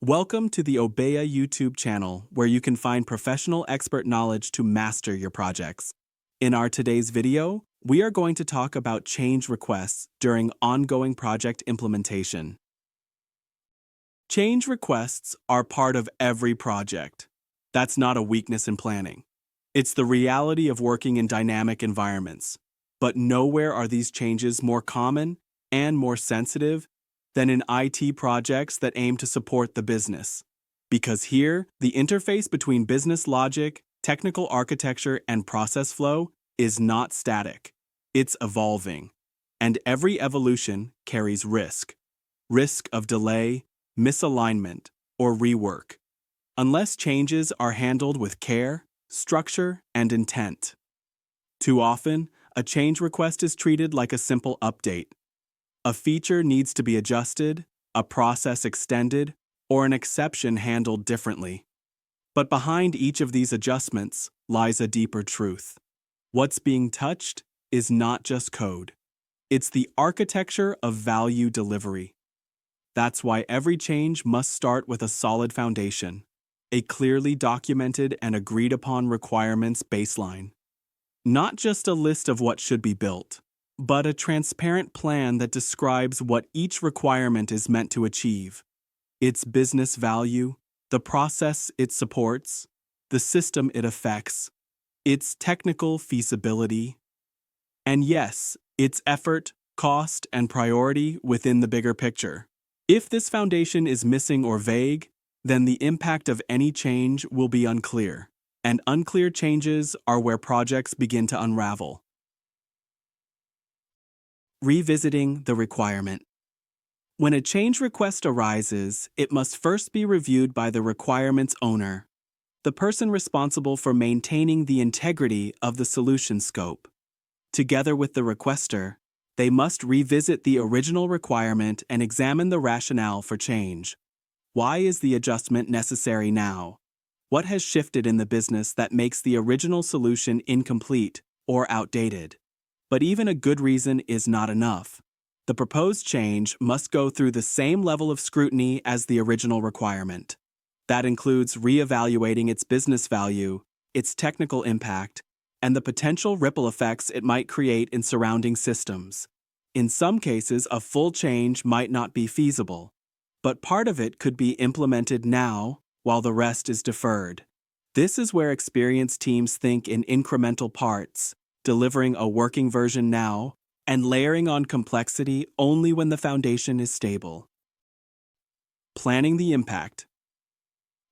Welcome to the Obeya YouTube channel, where you can find professional expert knowledge to master your projects. In our today's video, we are going to talk about change requests during ongoing project implementation. Change requests are part of every project. That's not a weakness in planning. It's the reality of working in dynamic environments. But nowhere are these changes more common and more sensitive than in IT projects that aim to support the business. Because here, the interface between business logic, technical architecture, and process flow is not static. It's evolving. And every evolution carries risk. Risk of delay, misalignment, or rework. Unless changes are handled with care, structure, and intent. Too often, a change request is treated like a simple update. A feature needs to be adjusted, a process extended, or an exception handled differently. But behind each of these adjustments lies a deeper truth. What's being touched is not just code. It's the architecture of value delivery. That's why every change must start with a solid foundation, a clearly documented and agreed upon requirements baseline. Not just a list of what should be built, but a transparent plan that describes what each requirement is meant to achieve, its business value, the process it supports, the system it affects, its technical feasibility, and yes, its effort, cost, and priority within the bigger picture. If this foundation is missing or vague, then the impact of any change will be unclear, and unclear changes are where projects begin to unravel. Revisiting the requirement. When a change request arises, it must first be reviewed by the requirement's owner, the person responsible for maintaining the integrity of the solution scope. Together with the requester, they must revisit the original requirement and examine the rationale for change. Why is the adjustment necessary now? What has shifted in the business that makes the original solution incomplete or outdated? But even a good reason is not enough. The proposed change must go through the same level of scrutiny as the original requirement. That includes reevaluating its business value, its technical impact, and the potential ripple effects it might create in surrounding systems. In some cases, a full change might not be feasible, but part of it could be implemented now while the rest is deferred. This is where experienced teams think in incremental parts, delivering a working version now, and layering on complexity only when the foundation is stable. Planning the impact.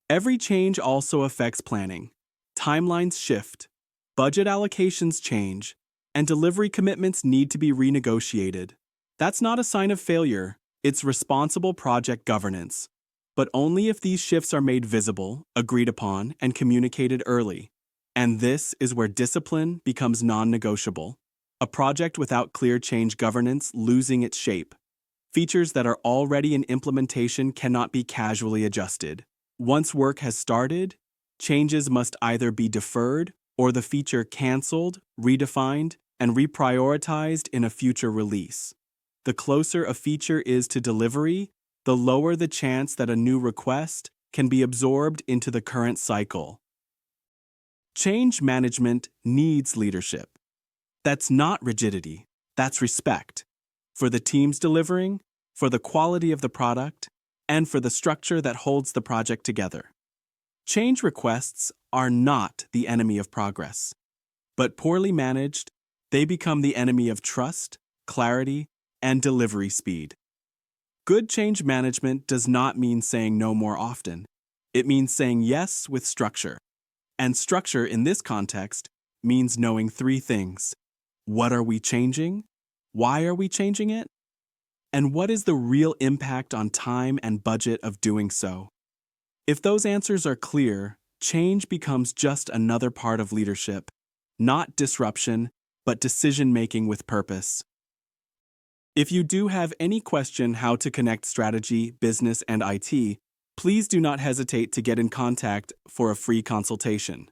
Every change also affects planning. Timelines shift, budget allocations change, and delivery commitments need to be renegotiated. That's not a sign of failure, it's responsible project governance. But only if these shifts are made visible, agreed upon, and communicated early. And this is where discipline becomes non-negotiable. A project without clear change governance losing its shape. Features that are already in implementation cannot be casually adjusted. Once work has started, changes must either be deferred or the feature canceled, redefined, and reprioritized in a future release. The closer a feature is to delivery, the lower the chance that a new request can be absorbed into the current cycle. Change management needs leadership. That's not rigidity, that's respect. For the teams delivering, for the quality of the product, and for the structure that holds the project together. Change requests are not the enemy of progress. But poorly managed, they become the enemy of trust, clarity, and delivery speed. Good change management does not mean saying no more often. It means saying yes with structure. And structure in this context means knowing three things. What are we changing? Why are we changing it? And what is the real impact on time and budget of doing so? If those answers are clear, change becomes just another part of leadership. Not disruption, but decision-making with purpose. If you do have any question how to connect strategy, business, and IT, please do not hesitate to get in contact for a free consultation.